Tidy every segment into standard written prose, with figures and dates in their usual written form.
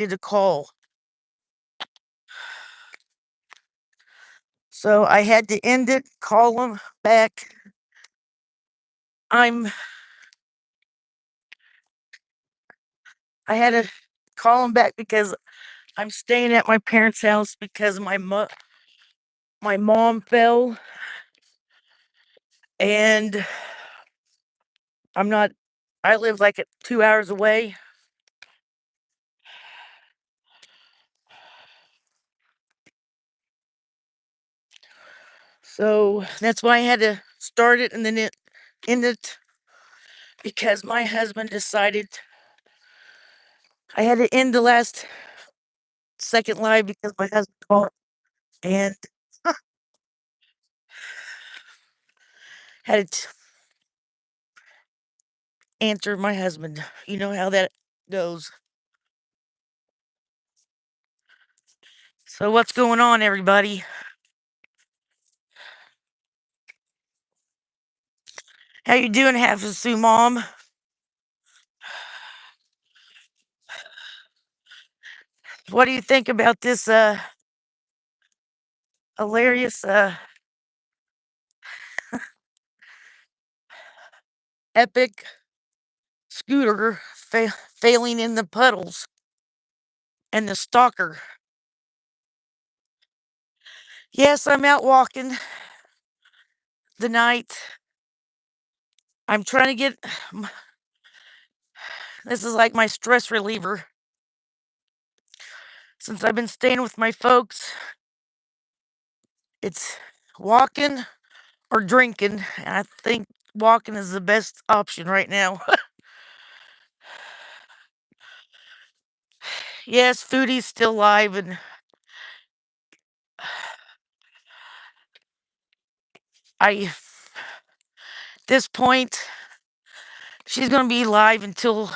did a call. So I had to end it, call him back. I'm I had to call him back because I'm staying at my parents' house because my mom fell and I'm not I live like 2 hours away. So that's why I had to start it and then end it because my husband decided I had to end the last second live because my husband called and had to answer my husband. You know how that goes. So what's going on, everybody? How you doing, Hafizou Mom? What do you think about this hilarious epic scooter failing in the puddles and the stalker? Yes, I'm out walking the night. I'm trying to get this is like my stress reliever. Since I've been staying with my folks, it's walking or drinking. And I think walking is the best option right now. Yes, Foodie's still alive, and at this point, she's gonna be alive until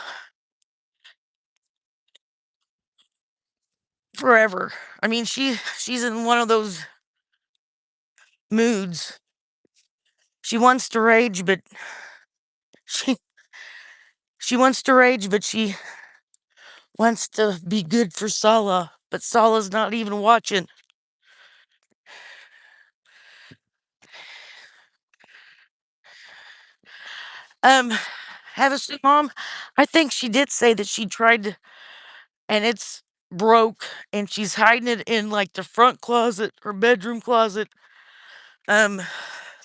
forever. I mean, she's in one of those moods. She wants to rage, but she she wants to rage, but she wants to be good for Sala. But Sala's not even watching. Um, have a soup, Mom. I think she did say that she tried to, and it's broke, and she's hiding it in like the front closet, her bedroom closet, um,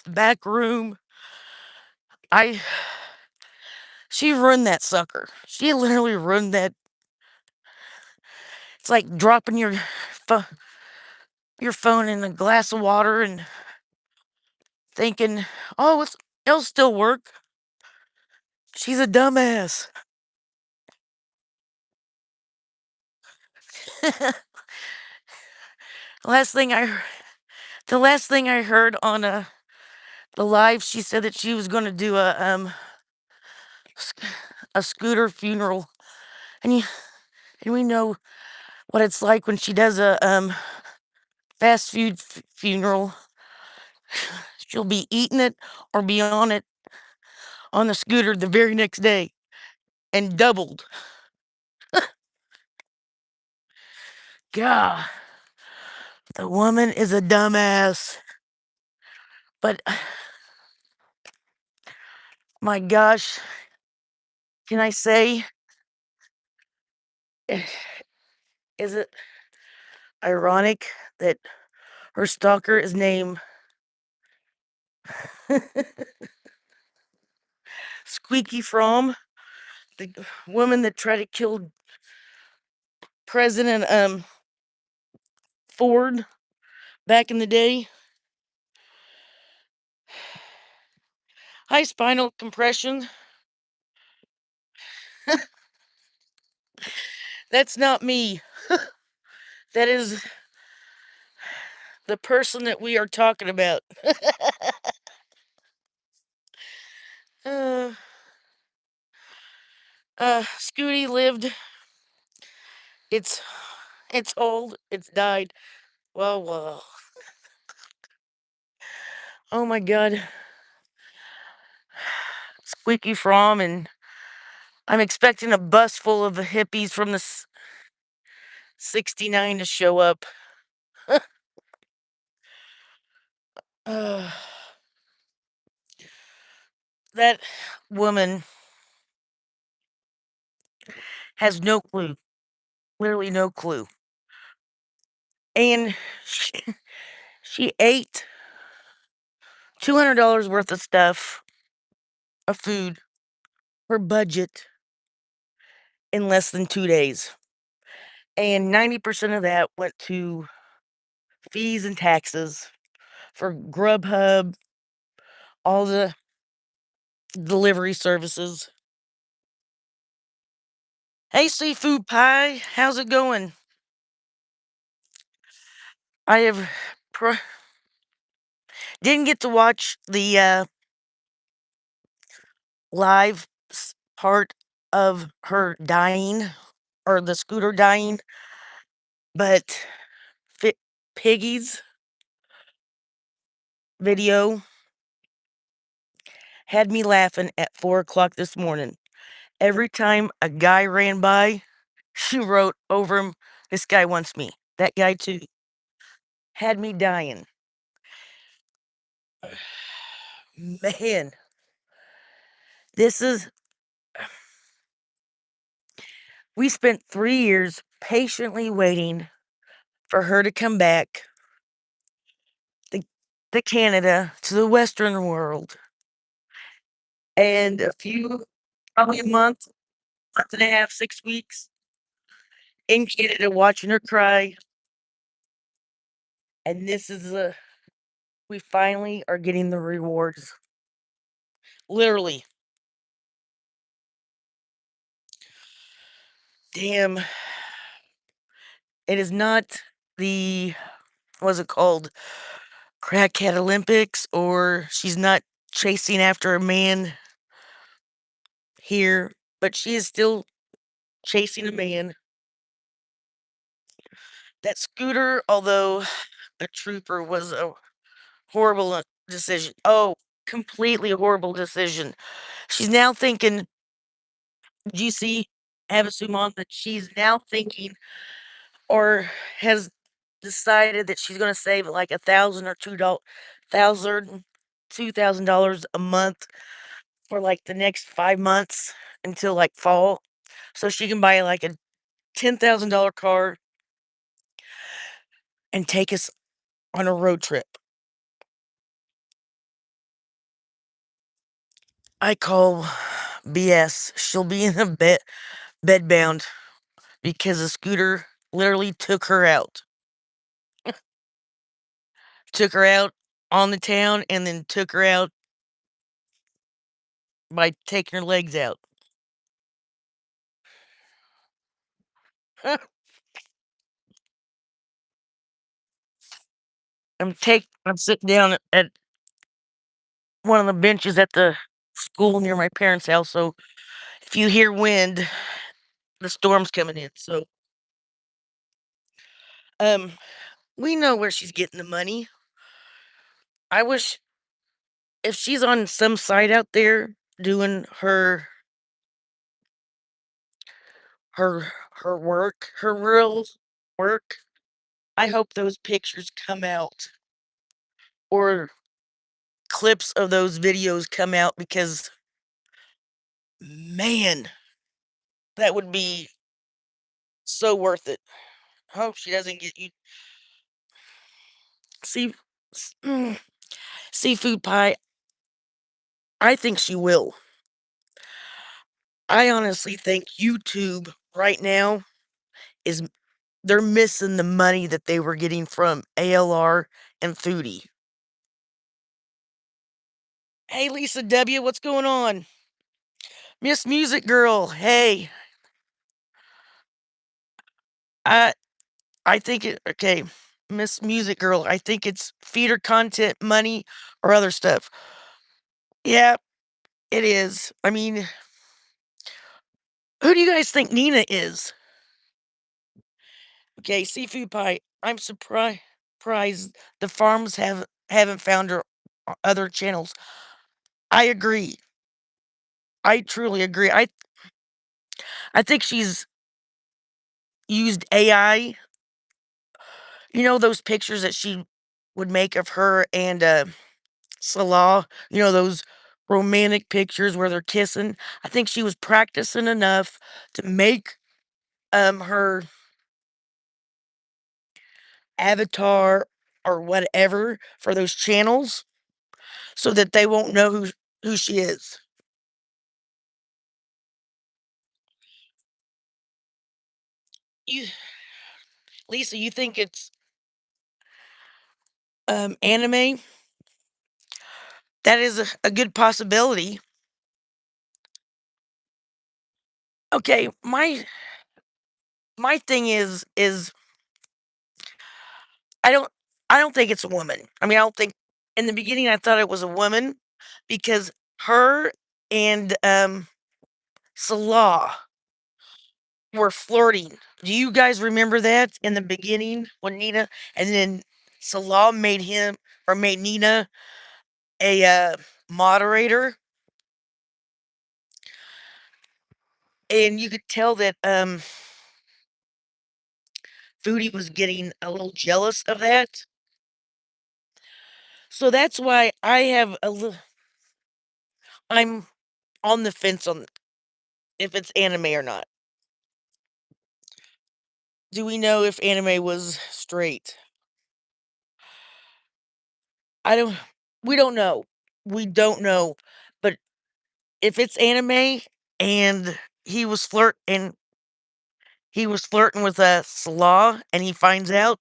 the back room. I She ruined that sucker. She literally ruined that. It's like dropping pho- your phone in a glass of water and thinking, "Oh, it'll still work." She's a dumbass. last thing I the last thing I heard on the live, she said that she was going to do a scooter funeral, and and we know what it's like when she does a fast food funeral. She'll be eating it or be on it on the scooter the very next day and doubled. God, the woman is a dumbass. But my gosh, can I say, eh, is it ironic that her stalker is named Squeaky Fromm, the woman that tried to kill President Ford back in the day? High spinal compression. That's not me. That is the person that we are talking about. uh, Scooty lived. It's it's old. It's died. Well, well. Oh my God. Squeaky Fromm, and I'm expecting a bus full of the hippies from 69 to show up. Ugh. That woman has no clue, literally no clue. And she, she ate $200 worth of stuff, of food, her budget in less than 2 days. And 90% of that went to fees and taxes for Grubhub, all the delivery services. Hey, Seafood Pie, how's it going? I have pro didn't get to watch the, live part of her dying, or the scooter dying, but Fi Piggy's video had me laughing at 4 o'clock this morning. Every time a guy ran by, she wrote over him, "This guy wants me. That guy too." Had me dying. Man, this is we spent 3 years patiently waiting for her to come back to Canada, to the Western world, and probably a month and a half, 6 weeks in Canada watching her cry, and this is, we finally are getting the rewards. Literally. Damn. It is not the what's it called? Crackhead Olympics, or she's not chasing after a man here, but she is still chasing a man. That scooter, although a trooper, was a horrible, decision. Oh, completely horrible decision. She's now thinking, do you see Havasu that she's now thinking, or has decided that she's gonna save like 1,000 or $2,000, $2,000 a month for like the next 5 months until like fall, so she can buy like a $10,000 car and take us on a road trip. I call BS. She'll be in a bedbound because a scooter literally took her out. Took her out on the town and then took her out by taking her legs out. I'm sitting down at one of the benches at the school near my parents' house, so if you hear wind, the storm's coming in, so, um, we know where she's getting the money. I wish if she's on some site out there doing her her real work, I hope those pictures come out, or clips of those videos come out, because, man, that would be so worth it. Hope she doesn't get you see s seafood pie. I think she will. I honestly think YouTube right now is they're missing the money that they were getting from ALR and Foodie. Hey, Lisa W., what's going on? Miss Music Girl, hey, I I think it okay, Miss Music Girl, I think it's feeder content, money, or other stuff. Yeah, it is. I mean, who do you guys think Nina is? Okay, seafood pie. I'm surprised the farms haven't found her other channels. I agree. I truly agree. I think she's used AI. You know those pictures that she would make of her and, Salah? You know, those romantic pictures where they're kissing? I think she was practicing enough to make, her avatar or whatever for those channels so that they won't know who she is. You Lisa, you think it's, anime? That is a good possibility. Okay, my thing is I don't I don't think it's a woman. I mean, I don't think in the beginning I thought it was a woman because her and Salah were flirting. Do you guys remember that in the beginning when Nina and then Salah made him or made Nina a moderator, and you could tell that Foodie was getting a little jealous of that. So that's why I'm on the fence on if it's anime or not. Do we know if anime was straight? I don't we don't know. We don't know. But if it's anime and he was flirting with Salah and he finds out,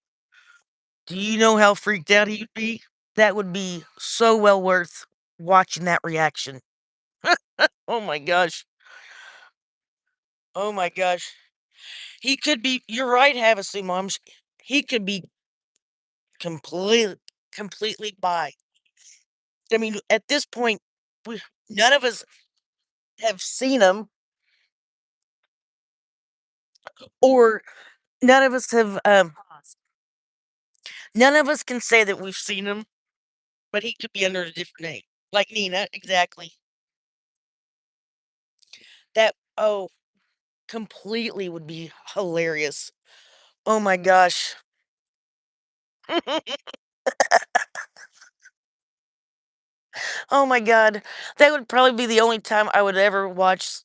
do you know how freaked out he'd be? That would be so well worth watching that reaction. Oh my gosh. Oh my gosh. He could be you're right, Havasu Mom. He could be completely bi. I mean, at this point, we none of us have seen him, or none of us have, none of us can say that we've seen him, but he could be under a different name, like Nina, exactly. That oh, completely would be hilarious. Oh my gosh. Oh my god. That would probably be the only time I would ever watch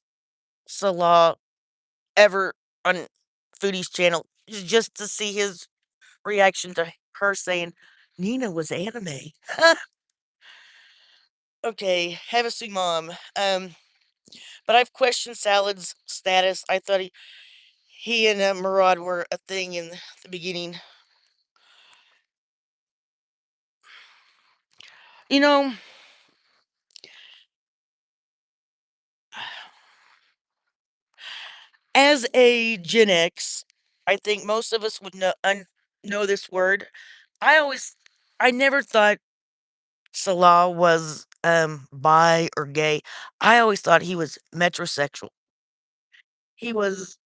Salah ever on Foodie's channel, just to see his reaction to her saying, "Nina was anime." Okay, have a sweet mom. But I've questioned Salad's status. I thought he and Murad were a thing in the beginning. You know, as a Gen X, I think most of us would know this word. I always, I never thought Salah was bi or gay. I always thought he was metrosexual. He was,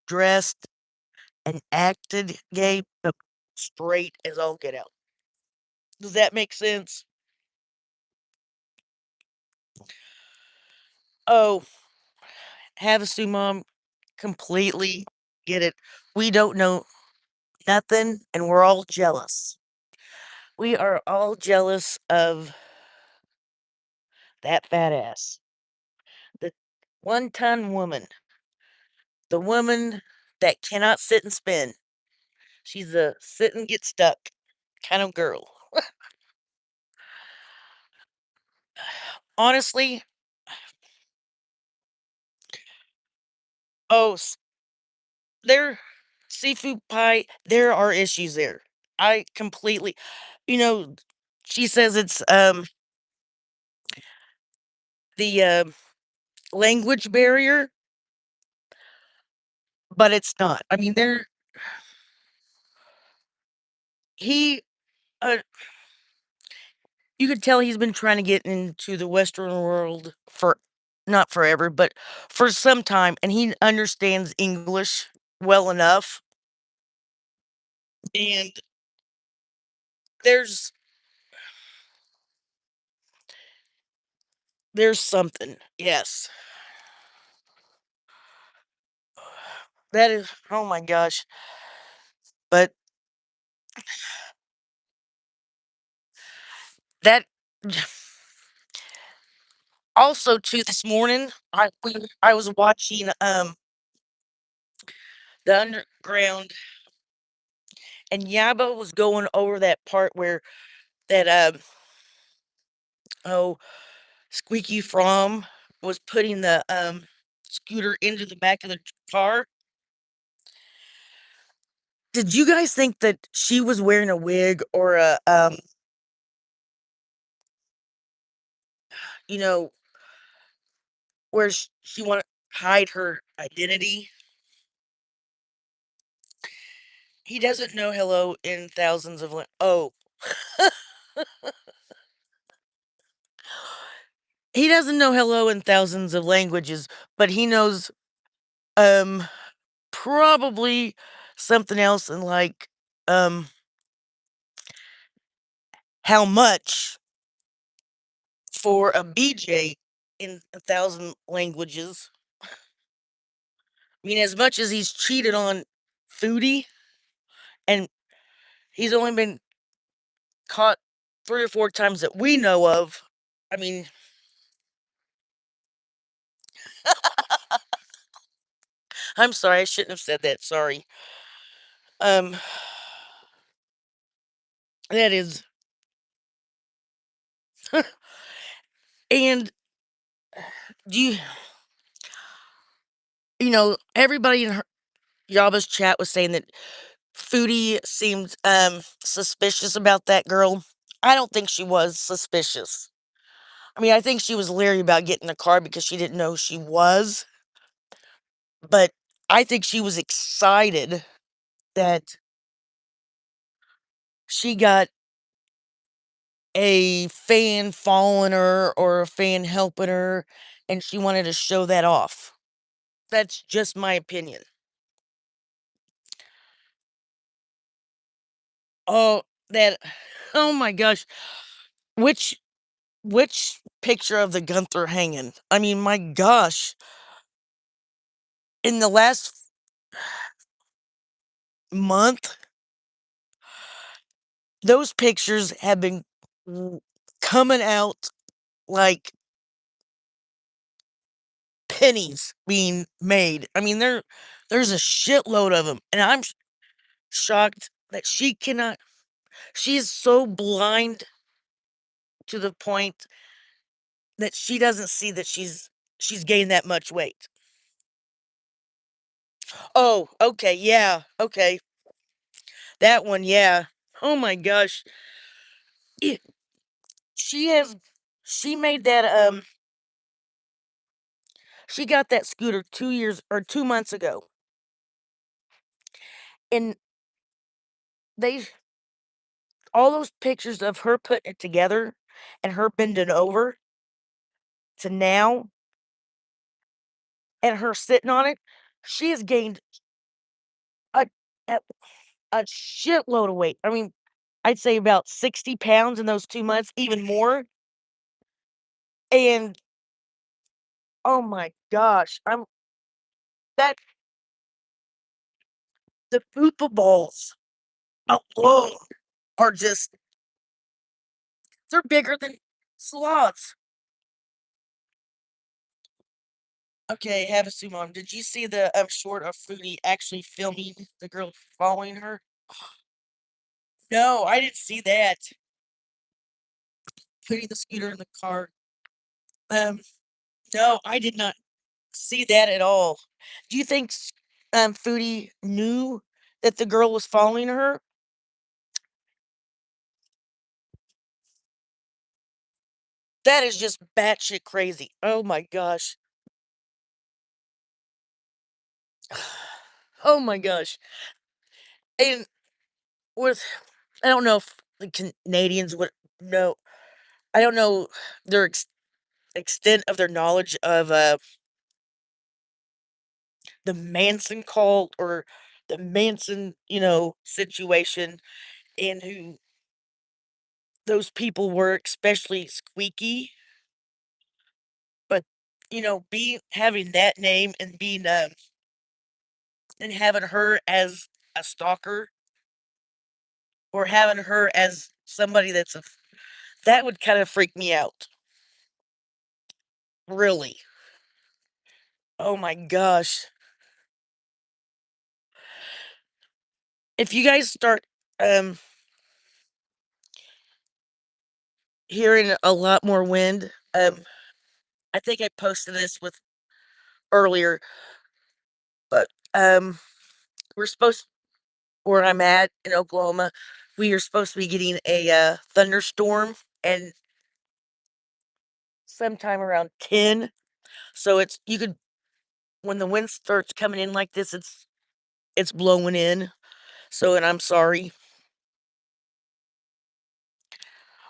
dressed and acted gay, but straight as all get out. Does that make sense? Oh, Havasu mom, completely get it. We don't know nothing, and we're all jealous. We are all jealous of that fat ass. The 1-ton woman. The woman that cannot sit and spin. She's a sit and get stuck kind of girl. Honestly, oh, there seafood pie, there are issues there. I completely you know, she says it's, the, language barrier, but it's not. I mean, he, uh you could tell he's been trying to get into the Western world for not forever, but for some time, and he understands English well enough, and there's there's something, yes. That is oh my gosh. But that also too this morning, I was watching the underground and Yabo was going over that part where that oh Squeaky Fromm was putting the scooter into the back of the car. Did you guys think that she was wearing a wig or a you know, where she wanted to hide her identity? He doesn't know hello in thousands of oh, he doesn't know hello in thousands of languages, but he knows um probably something else in like how much for a BJ in a thousand languages. I mean, as much as he's cheated on Foodie, and he's only been caught 3 or 4 times that we know of. I mean, I'm sorry, I shouldn't have said that, sorry. Um, that is and do you know, everybody in her Yaba's chat was saying that Foodie seemed, suspicious about that girl. I don't think she was suspicious. I mean, I think she was leery about getting in the car because she didn't know who she was, but I think she was excited that she got a fan following her or a fan helping her, and she wanted to show that off. That's just my opinion. Oh, that oh my gosh. Which which picture of the Gunther hanging? I mean, my gosh. In the last month, those pictures have been coming out like pennies being made. I mean, there's a shitload of them, and I'm shocked that she cannot. She is so blind to the point that she doesn't see that she's gained that much weight. Oh, okay, yeah, okay, that one, yeah. Oh my gosh, it, she has. She made that. She got that scooter 2 years or 2 months ago, and they all those pictures of her putting it together and her bending over to now and her sitting on it, she has gained a a, a shitload of weight. I mean, I'd say about 60 pounds in those 2 months, even more. And oh my gosh, I'm that the fupa balls alone are just they're bigger than sloths. Okay, have a sumo. Did you see the short of Fruity actually filming the girl following her? No, I didn't see that. Putting the scooter in the car. Um, no, I did not see that at all. Do you think Foodie knew that the girl was following her? That is just batshit crazy. Oh my gosh. Oh my gosh. And with I don't know if the Canadians would know. I don't know their extent of their knowledge of the Manson cult or the Manson, situation and who those people were, especially Squeaky. But, being having that name and being and having her as a stalker or having her as somebody that would kind of freak me out. Really. Oh my gosh. If you guys start um hearing a lot more wind, I think I posted this with earlier, but we're supposed where I'm at in Oklahoma, we are supposed to be getting a thunderstorm and sometime around 10. So it's you could when the wind starts coming in like this, it's blowing in. So and I'm sorry.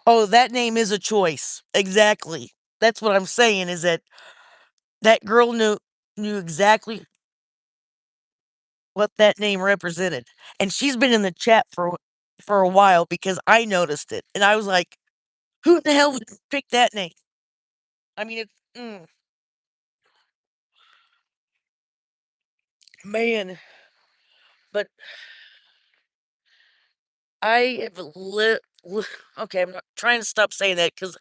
Oh, that name is a choice. Exactly. That's what I'm saying is that that girl knew exactly what that name represented. And she's been in the chat for a while because I noticed it. And I was like, who the hell would pick that name? I mean, man, but I have okay, I'm not trying to stop saying that because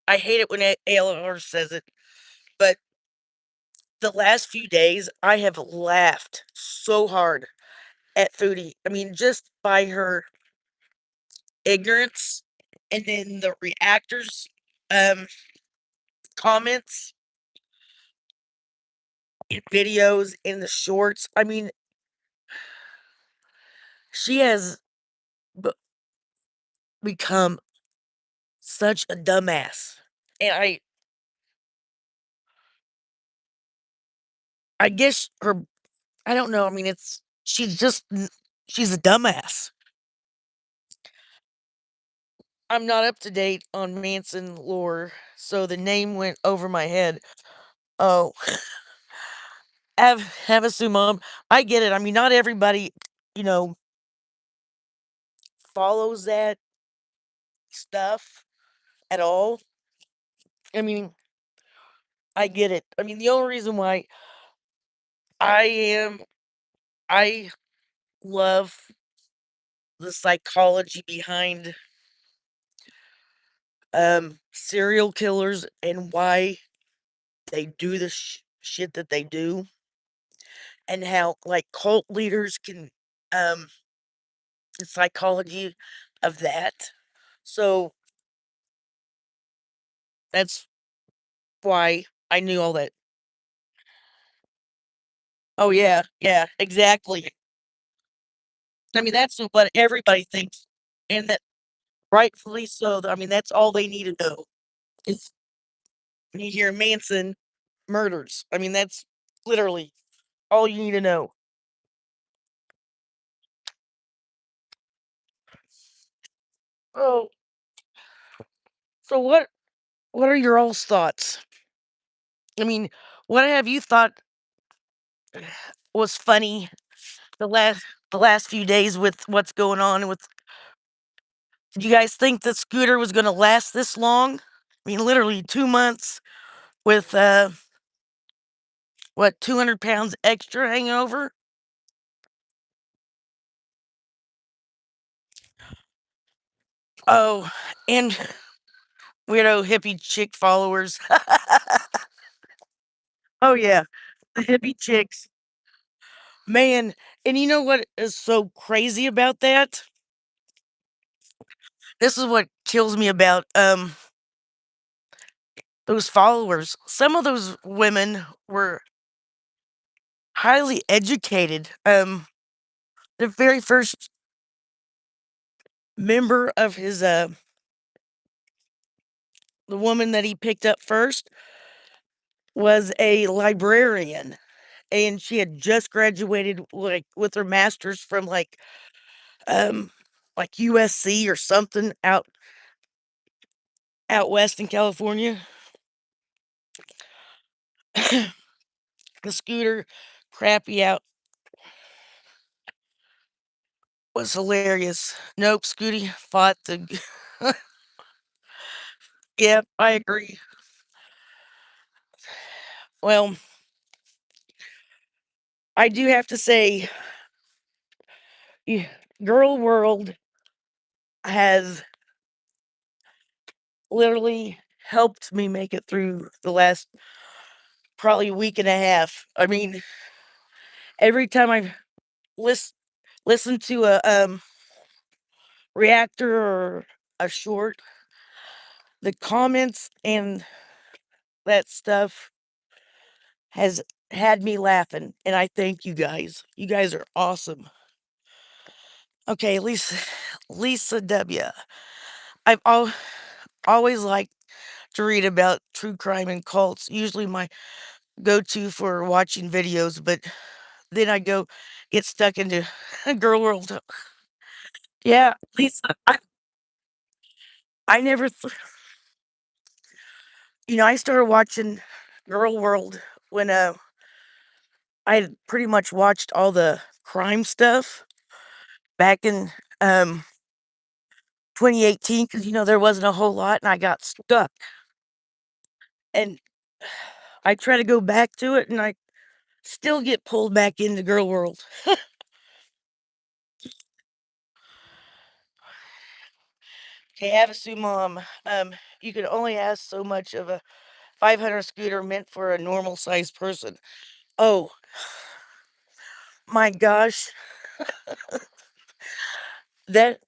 I hate it when ALR says it. But the last few days, I have laughed so hard at Foodie. I mean, just by her ignorance and then the reactors um comments in videos in the shorts. I mean, she has b- become such a dumbass. And I guess her I don't know. I mean, she's a dumbass. I'm not up to date on Manson lore, so the name went over my head. Oh, have a Sue mom. I get it. I mean, not everybody, you know, follows that stuff at all. I mean, I get it. I mean, the only reason why I am I love the psychology behind serial killers and why they do the shit that they do and how like cult leaders can um the psychology of that. So that's why I knew all that. Oh yeah, yeah, exactly. I mean that's what everybody thinks, and that rightfully so. I mean that's all they need to know is when you hear Manson murders. I mean that's literally all you need to know. Oh, so what are your all's thoughts? I mean, what have you thought was funny the last few days with what's going on with did you guys think the scooter was gonna last this long? I mean, literally 2 months with, what, 200 pounds extra hanging over? Oh, and weirdo hippie chick followers. Oh, yeah, the hippie chicks. Man, and you know what is so crazy about that? This is what kills me about, those followers. Some of those women were highly educated. The very first member of his, the woman that he picked up first was a librarian, and she had just graduated, like, with her master's from, um, like, USC or something out west in California. The scooter crappy out was hilarious. Nope, Scooty fought the Yep, I agree. Well, I do have to say, y Girl World has literally helped me make it through the last probably week and a half. I mean, every time I lis listen to a, reactor or a short, the comments and that stuff has had me laughing, and I thank you guys. You guys are awesome. Okay, Lisa W. I've always liked to read about true crime and cults, usually my go-to for watching videos, but then I go get stuck into Girl World. Yeah, Lisa, I never th I started watching Girl World when, I had pretty much watched all the crime stuff back in, 2018 because there wasn't a whole lot, and I got stuck, and I try to go back to it, and I still get pulled back into Girl World. Okay, Havasu Mom, you can only ask so much of a 500 scooter meant for a normal-sized person. Oh my gosh, that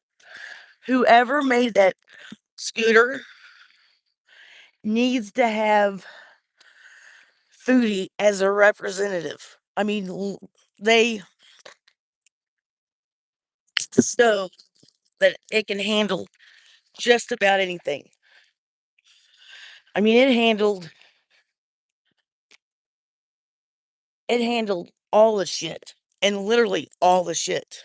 whoever made that scooter needs to have Foodie as a representative. I mean, they so that it can handle just about anything. I mean, it handled all the shit, and literally all the shit.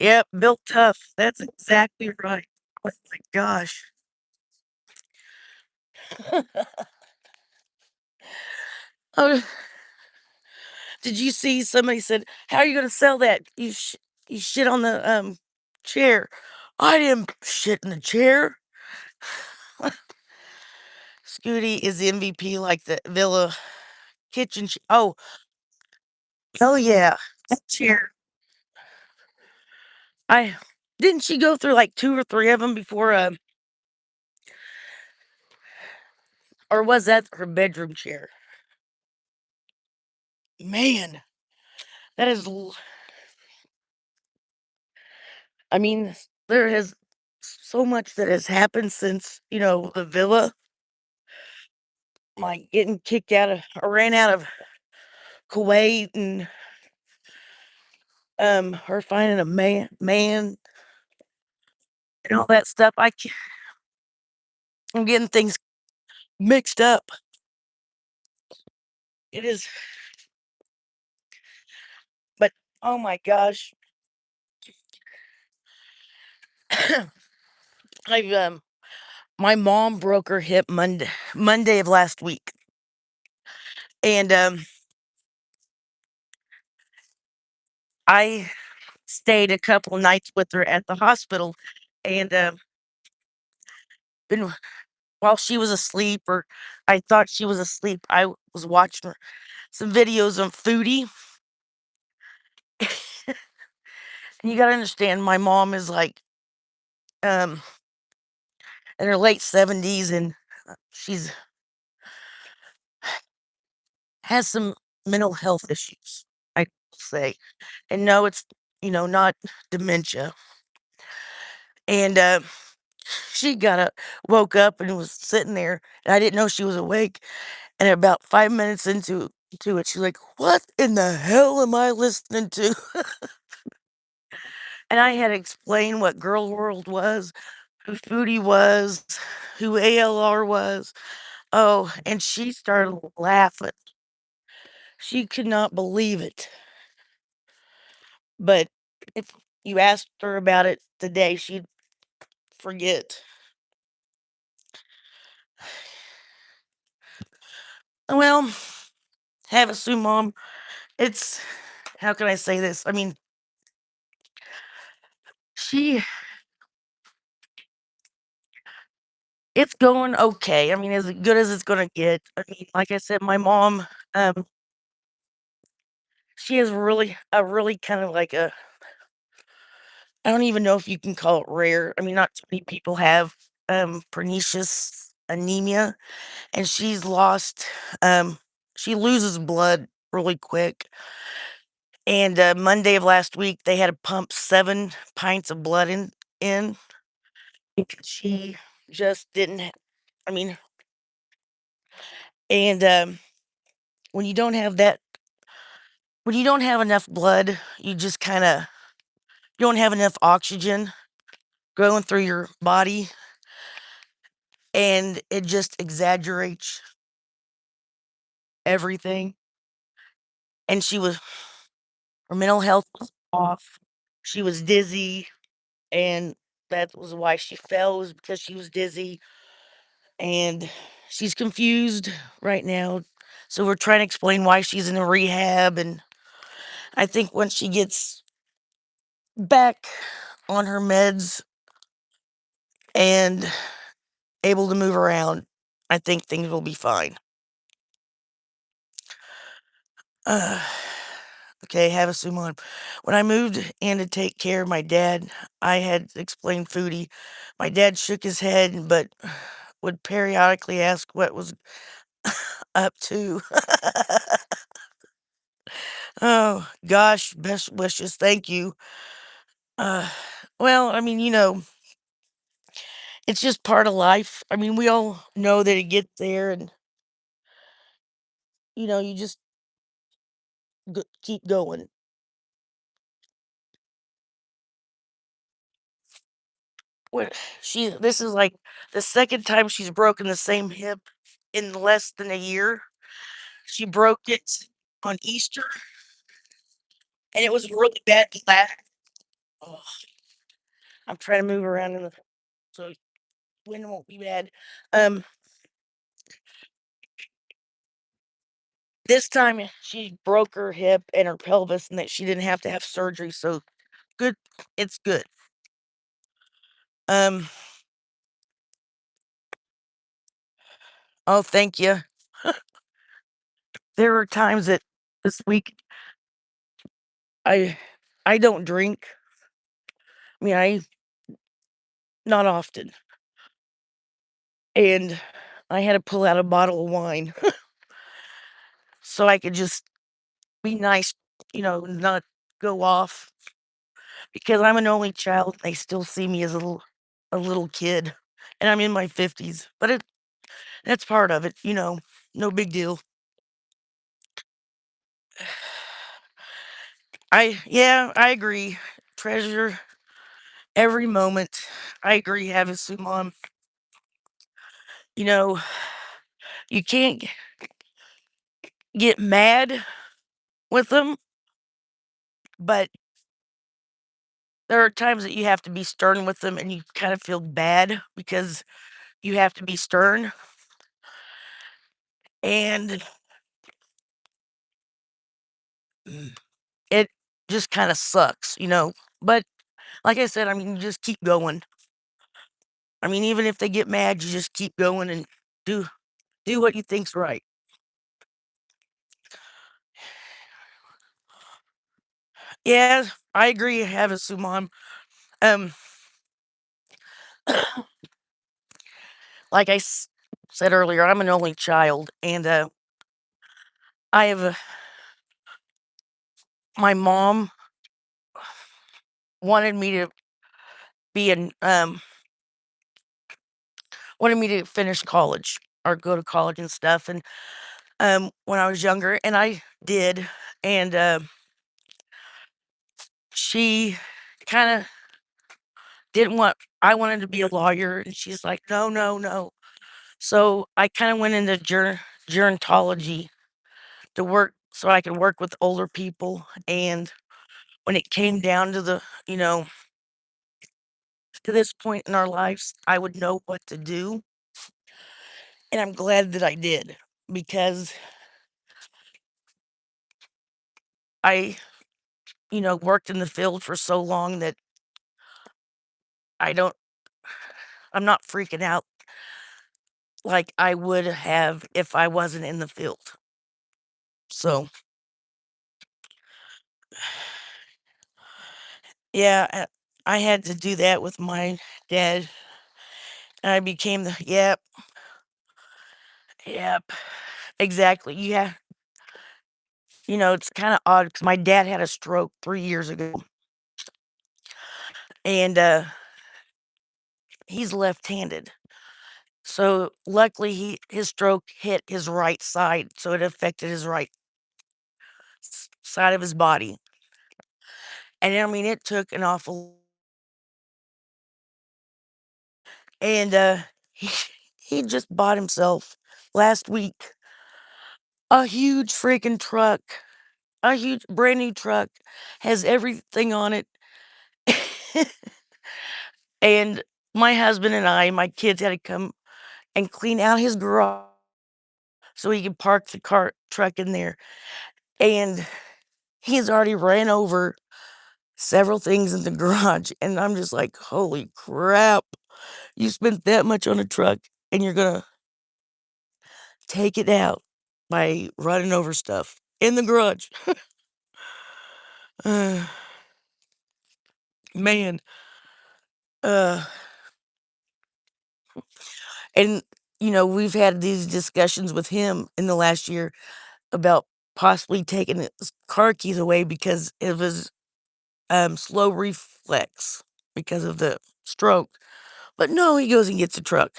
Yep, built tough. That's exactly right. Oh my gosh. Oh, did you see somebody said, "How are you gonna sell that? You shit on the, chair." I didn't shit in the chair. Scooty is the MVP like the Villa kitchen oh, yeah. That chair. I didn't she go through, like, 2 or 3 of them before, or was that her bedroom chair? Man, that is l I mean, there has so much that has happened since, the villa, like getting kicked out of or ran out of Kuwait and, her finding a man and all that stuff. I'm getting things mixed up. It is but, oh my gosh. I've, my mom broke her hip Monday of last week, and, I stayed a couple nights with her at the hospital, and, been while she was asleep, or I thought she was asleep, I was watching some videos on Foodie. And you gotta understand, my mom is, like, um, in her late 70s, and, she's has some mental health issues, I say. And no, it's, not dementia. And, she woke up and was sitting there, and I didn't know she was awake, and about 5 minutes into it, she's like, "What in the hell am I listening to?" And I had to explain what Girl World was, who Foodie was, who ALR was. Oh, and she started laughing. She could not believe it. But if you asked her about it today, she'd forget. Well, have a Sue Mom. It's how can I say this? I mean, she It's going okay. I mean, as good as it's gonna get. I mean, like I said, my mom, um, she has really kind of like a I don't even know if you can call it rare. I mean, not too many people have, pernicious anemia, and um she loses blood really quick, and, Monday of last week, they had to pump 7 pints of blood in because she just didn't ha I mean, and, when you don't have that when you don't have enough blood, you just kinda you don't have enough oxygen going through your body, and it just exaggerates everything, and her mental health was off, she was dizzy, and that was why she fell, was because she was dizzy, and she's confused right now, so we're trying to explain why she's in a rehab, and I think once she gets back on her meds and able to move around, I think things will be fine. Uh, okay, have a suman. When I moved in to take care of my dad, I had explained foodie. My dad shook his head, but would periodically ask what was up to. Oh gosh, best wishes. Thank you. Uh, well, I mean, it's just part of life. I mean, we all know that it gets there, and you just keep going. What this is like the second time she's broken the same hip in less than a year. She broke it on Easter, and it was really bad oh, I'm trying to move around so wind won't be bad. Um, this time she broke her hip and her pelvis, and that she didn't have to have surgery. So good, it's good. Um, oh, thank you. There were times that this week I I don't drink. I mean, I not often, and I had to pull out a bottle of wine so I could just be nice, not go off because I'm an only child. They still see me as a little kid, and I'm in my 50s, but that's part of it, no big deal. Yeah, I agree. Treasure every moment. I agree, having mom. You know, you can't get mad with them, but there are times that you have to be stern with them and you kind of feel bad because you have to be stern, and it just kinda sucks. But like I said, I mean, you just keep going. I mean, even if they get mad, you just keep going and do do what you think's right. Yeah, I agree, have a mom. Um, like said earlier, I'm an only child, and, I have a my mom wanted me to be an wanted me to finish college or go to college and stuff, and, when I was younger, and I did, and, she kinda didn't want I wanted to be a lawyer, and she's like, "No, no, no." So, I kinda went into gerontology to work so I could work with older people, and when it came down you know, to this point in our lives, I would know what to do, and I'm glad that I did because I worked in the field for so long that I don't I'm not freaking out like I would have if I wasn't in the field. So, yeah, I had to do that with my dad. And I became the yep, exactly. Yeah, it's kind of odd because my dad had a stroke 3 years ago, and he's left-handed. So luckily, his stroke hit his right side, so it affected his right side of his body. And I mean, it took an awful, and he he just bought himself last week a huge freaking truck, a huge brand new truck, has everything on it. And my husband and my kids had to come and clean out his garage so he could park the truck in there. And he's already ran over several things in the garage. And I'm just like, holy crap. You spent that much on a truck and you're gonna take it out by running over stuff in the garage. Uh, man. Uh and we've had these discussions with him in the last year about possibly taking his car keys away because of his slow reflex because of the stroke. But no, he goes and gets a truck.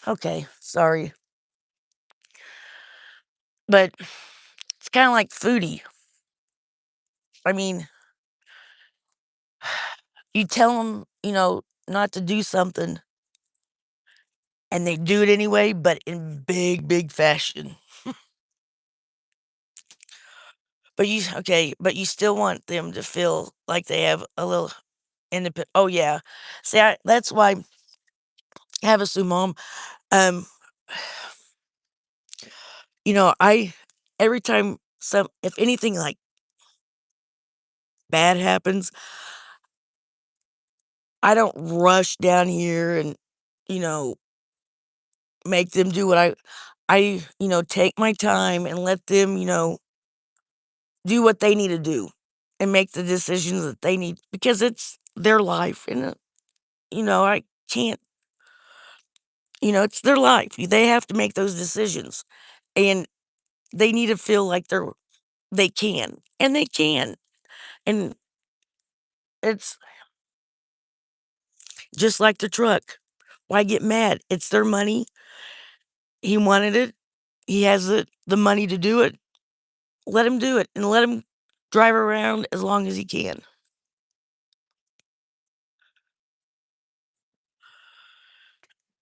Okay, sorry. But it's kind of like foodie. I mean, you tell them, not to do something and they do it anyway, but in big, big fashion. But you still want them to feel like they have a little independent. Oh yeah. See, that's why have a Sue mom. Um, I every time if anything like bad happens, I don't rush down here and, you know, make them do what take my time and let them, do what they need to do and make the decisions that they need because it's their life and, I can't, it's their life. They have to make those decisions and they need to feel like they can and they can. And it's just like the truck. Why get mad? It's their money. He wanted it. He has the money to do it. Let him do it and let him drive around as long as he can.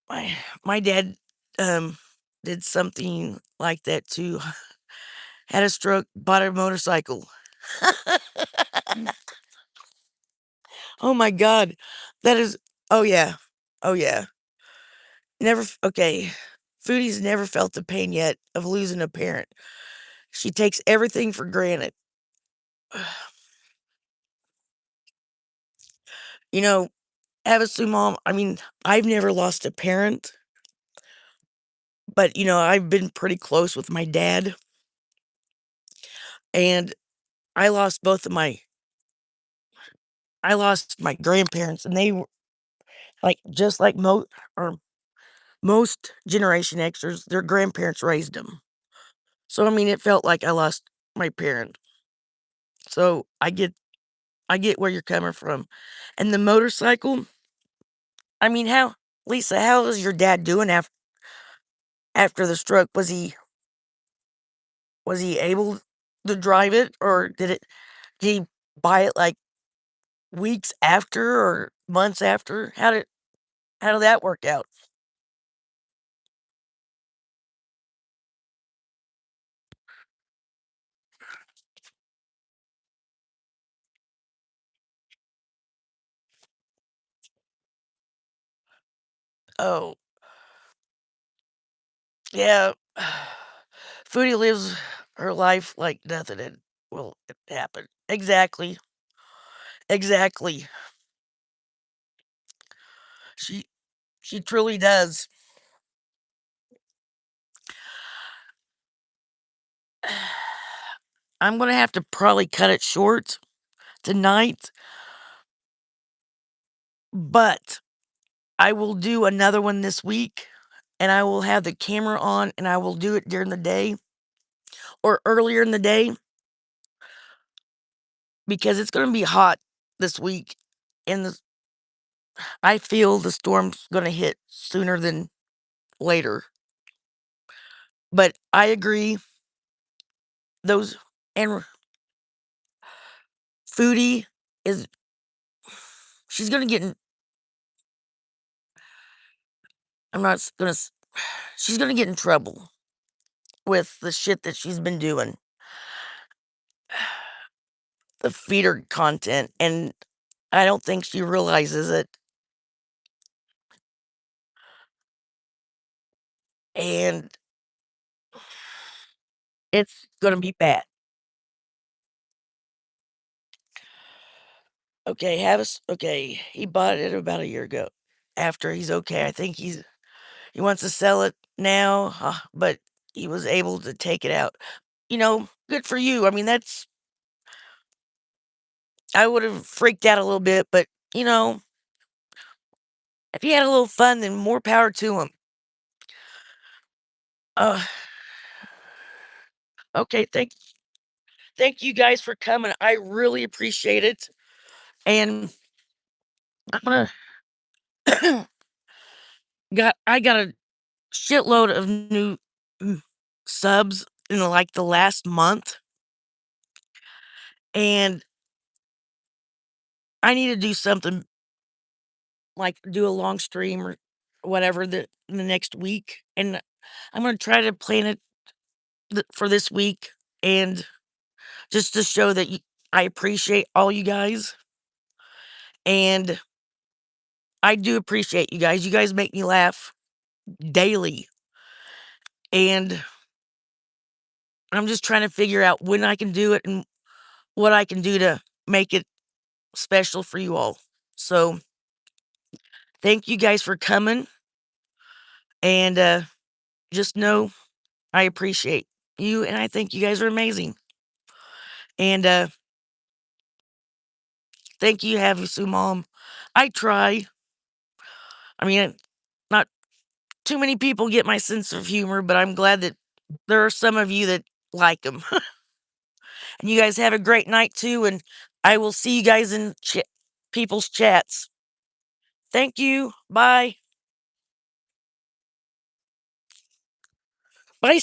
My my dad did something like that too. Had a stroke, bought a motorcycle. Oh my god. That is oh yeah. Oh yeah. Okay. Foodie's never felt the pain yet of losing a parent. She takes everything for granted. You know, Havasu mom, I mean, I've never lost a parent, but I've been pretty close with my dad, and I lost both of my I lost my grandparents, and they were like just like or most Generation Xers, their grandparents raised them. So I mean, it felt like I lost my parent. So I get where you're coming from, and the motorcycle. I mean, Lisa? How is your dad doing after the stroke? Was he able to drive it, or did he buy it like weeks after or months after? How did that work out? Oh, yeah. Foodie lives her life like nothing it happened. Exactly. Exactly. She she truly does. I'm gonna have to probably cut it short tonight, but I will do another one this week, and I will have the camera on, and I will do it during the day or earlier in the day because it's gonna be hot this week, and I feel the storm's gonna hit sooner than later. But I agree, those and Foodie is she's gonna get in I'm not s gonna s she's gonna get in trouble with the shit that she's been doing, the feeder content, and I don't think she realizes it, and it's gonna be bad. Okay, he bought it about a year ago after he's okay. I think he wants to sell it now, but he was able to take it out. Good for you. I mean, I would've freaked out a little bit, but, you know, if he had a little fun, then more power to him. Uh, okay, thank you guys for coming. I really appreciate it, and I'm gonna I got a shitload of new subs in, like, the last month, and I need to do something, like, do a long stream or whatever in the next week, and I'm gonna try to plan it for this week, and just to show that I appreciate all you guys, and I do appreciate you guys. You guys make me laugh daily, and I'm just trying to figure out when I can do it and what I can do to make it special for you all. So, thank you guys for coming, and, just know I appreciate you, and I think you guys are amazing. And, thank you, Have You Sue Mom. I try. I mean, not too many people get my sense of humor, but I'm glad that there are some of you that like them. And you guys have a great night too, and I will see you guys in people's chats. Thank you. Bye. Bye.